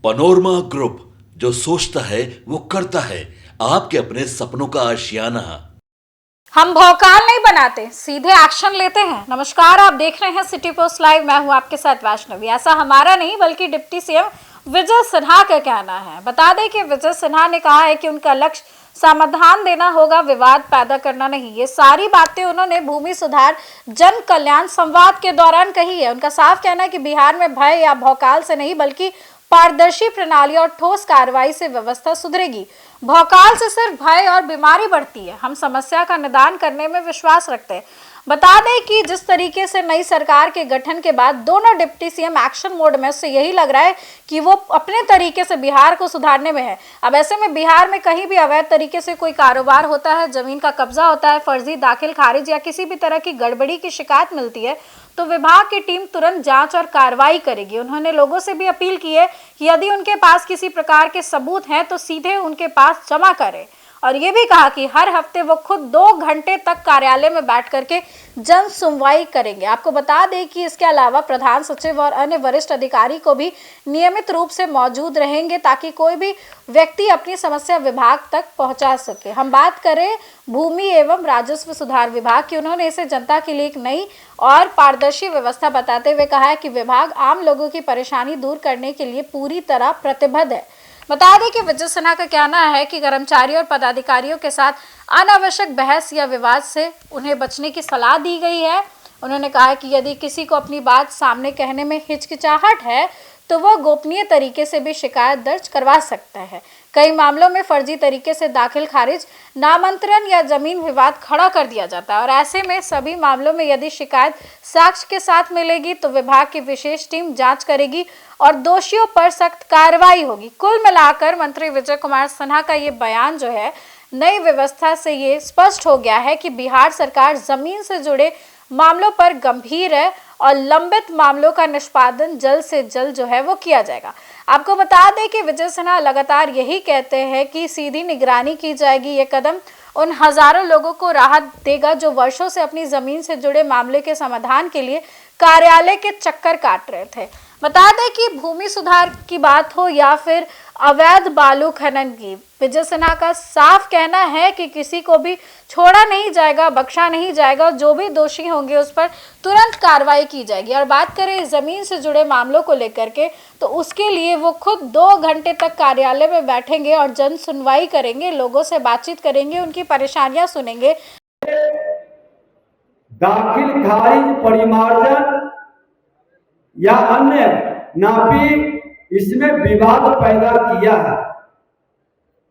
Panorama group, जो सोचता है वो करता है। आपके अपने सपनों का आशियाना। हम भौकाल नहीं बनाते, सीधे एक्शन लेते हैं। नमस्कार, आप देख रहे हैं सिटी पोस्ट लाइव। मैं हूं आपके साथ वैष्णवी। ऐसा हमारा नहीं बल्कि डिप्टी सीएम विजय सिन्हा का कहना है। बता दें कि विजय सिन्हा ने कहा है कि उनका लक्ष्य समाधान देना होगा, विवाद पैदा करना नहीं। ये सारी बातें उन्होंने भूमि सुधार जन कल्याण संवाद के दौरान कही है। उनका साफ कहना है कि बिहार में भय या भौकाल से नहीं बल्कि पारदर्शी प्रणाली और ठोस कार्रवाई से व्यवस्था सुधरेगी। भौकाल से सिर्फ भय और बीमारी बढ़ती है। हम समस्या का निदान करने में विश्वास रखते हैं। बता दें कि जिस तरीके से नई सरकार के गठन के बाद दोनों डिप्टी सीएम एक्शन मोड में, उससे यही लग रहा है कि वो अपने तरीके से बिहार को सुधारने में है। अब ऐसे में बिहार में कहीं भी अवैध तरीके से कोई कारोबार होता है, जमीन का कब्जा होता है, फर्जी दाखिल खारिज या किसी भी तरह की गड़बड़ी की शिकायत मिलती है तो विभाग की टीम तुरंत जांच और कार्रवाई करेगी। उन्होंने लोगों से भी अपील की है कि यदि उनके पास किसी प्रकार के सबूत हैं तो सीधे उनके पास जमा करें। और ये भी कहा कि हर हफ्ते वो खुद 2 घंटे तक कार्यालय में बैठ करके जन सुनवाई करेंगे। आपको बता दें कि इसके अलावा प्रधान सचिव और अन्य वरिष्ठ अधिकारी को भी नियमित रूप से मौजूद रहेंगे ताकि कोई भी व्यक्ति अपनी समस्या विभाग तक पहुंचा सके। हम बात करें भूमि एवं राजस्व सुधार विभाग की, उन्होंने इसे जनता के लिए एक नई और पारदर्शी व्यवस्था बताते हुए कहा है कि विभाग आम लोगों की परेशानी दूर करने के लिए पूरी तरह प्रतिबद्ध है। बता दें कि विजय सिन्हा का कहना है कि कर्मचारियों और पदाधिकारियों के साथ अनावश्यक बहस या विवाद से उन्हें बचने की सलाह दी गई है। उन्होंने कहा कि यदि किसी को अपनी बात सामने कहने में हिचकिचाहट है तो वह गोपनीय तरीके से भी शिकायत दर्ज करवा सकता है। कई मामलों में फर्जी तरीके से दाखिल खारिज, नामांतरण या जमीन विवाद खड़ा कर दिया जाता है और ऐसे में सभी मामलों में यदि शिकायत साक्ष्य के साथ मिलेगी तो विभाग की विशेष टीम जांच करेगी और दोषियों पर सख्त कार्रवाई होगी। कुल मिलाकर मंत्री विजय कुमार सिन्हा का ये बयान जो है, नई व्यवस्था से ये स्पष्ट हो गया है कि बिहार सरकार जमीन से जुड़े मामलों पर गंभीर है और लंबित मामलों का निष्पादन जल्द से जल्द जो है वो किया जाएगा। आपको बता दें कि विजय सिन्हा लगातार यही कहते हैं कि सीधी निगरानी की जाएगी। ये कदम उन हजारों लोगों को राहत देगा जो वर्षों से अपनी जमीन से जुड़े मामले के समाधान के लिए कार्यालय के चक्कर काट रहे थे। बता दें कि भूमि सुधार की बात हो या फिर अवैध बालू खनन की, विजय सिन्हा का साफ कहना है कि किसी को भी छोड़ा नहीं जाएगा, बख्शा नहीं जाएगा। जो भी दोषी होंगे उस पर तुरंत कार्रवाई की जाएगी। और बात करें जमीन से जुड़े मामलों को लेकर के तो उसके लिए वो खुद 2 घंटे तक कार्यालय में बैठेंगे और जन सुनवाई करेंगे, लोगों से बातचीत करेंगे, उनकी परेशानियां सुनेंगे। दाखिल खारिज, परिमार्जन या अन्य नापी इसमें विवाद पैदा किया है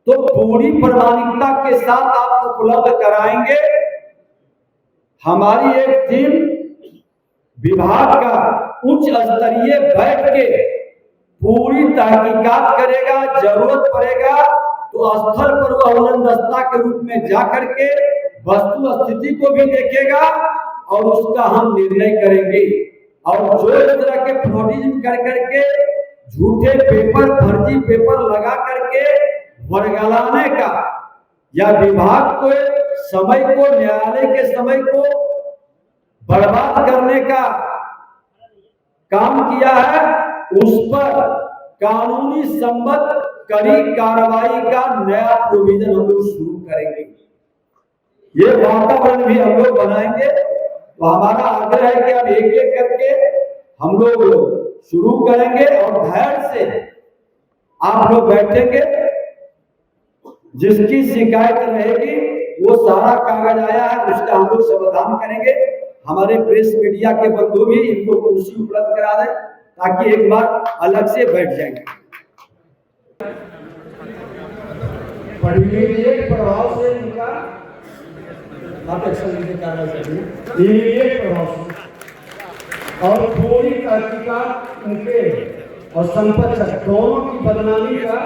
तो पूरी प्रामाणिकता के साथ आप उपलब्ध कराएंगे। हमारी एक टीम विभाग का उच्च स्तरीय बैठ के पूरी तहकीकात करेगा। जरूरत पड़ेगा तो स्थल पर वह उड़नदस्ता के रूप में जाकर के वस्तु स्थिति को भी देखेगा और उसका हम निर्णय करेंगे। और जो इस तरह के फ्रॉडिज्म कर करके झूठे पेपर, फर्जी पेपर लगा करके वर्गलाने का या विभाग को समय को, न्यायालय के समय को बर्बाद करने का काम किया है, उस पर कानूनी संबद्ध कड़ी कार्रवाई का नया प्रोविजन हम लोग शुरू करेंगे। ये वातावरण भी हम लोग बनाएंगे। तो हमारा आग्रह है कि अब एक एक करके हम लोग शुरू करेंगे और धैर्य से आप लोग बैठेंगे। जिसकी शिकायत रहेगी वो सारा कागज आया है, उसका हम लोग समाधान करेंगे। हमारे प्रेस मीडिया के बंधु भी इनको कुर्सी उपलब्ध करा दें ताकि एक बार अलग से बैठ जाएंगे। इमीडिएट प्रभाव से इनका इमीडिएट प्रभाव से और पूरी तहकीकात उनके और संपत्ति दोनों की बदनामी का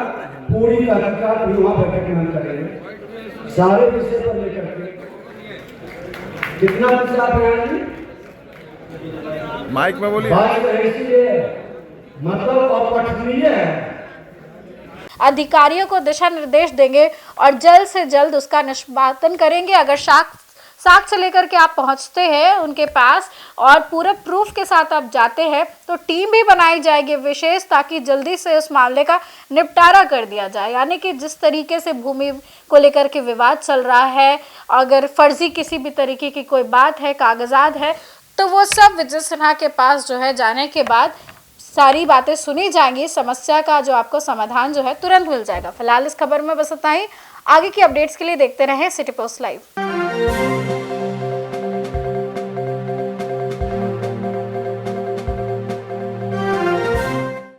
पूरी तहकीकात भी वहाँ बैठक में हम करेंगे। सारे विषय पर लेकर के कितना विषय आप हैं माइक में बोलिए। बात ऐसी है, मतलब अपठनीय है। अधिकारियों को दिशा निर्देश देंगे और जल्द से जल्द उसका निष्पादन करेंगे। अगर साक्ष्य लेकर के आप पहुंचते हैं उनके पास और पूरे प्रूफ के साथ आप जाते हैं, तो टीम भी बनाई जाएगी विशेष, ताकि जल्दी से उस मामले का निपटारा कर दिया जाए। यानी कि जिस तरीके से भूमि को लेकर के विवाद चल रहा है, अगर फर्जी किसी भी तरीके की कोई बात है, कागजात है, तो वो सब विजय सिन्हा के पास जो है जाने के बाद सारी बातें सुनी जाएंगी। समस्या का जो आपको समाधान जो है तुरंत मिल जाएगा। फिलहाल इस खबर में बस इतना ही। आगे की अपडेट्स के लिए देखते रहें सिटी पोस्ट लाइव।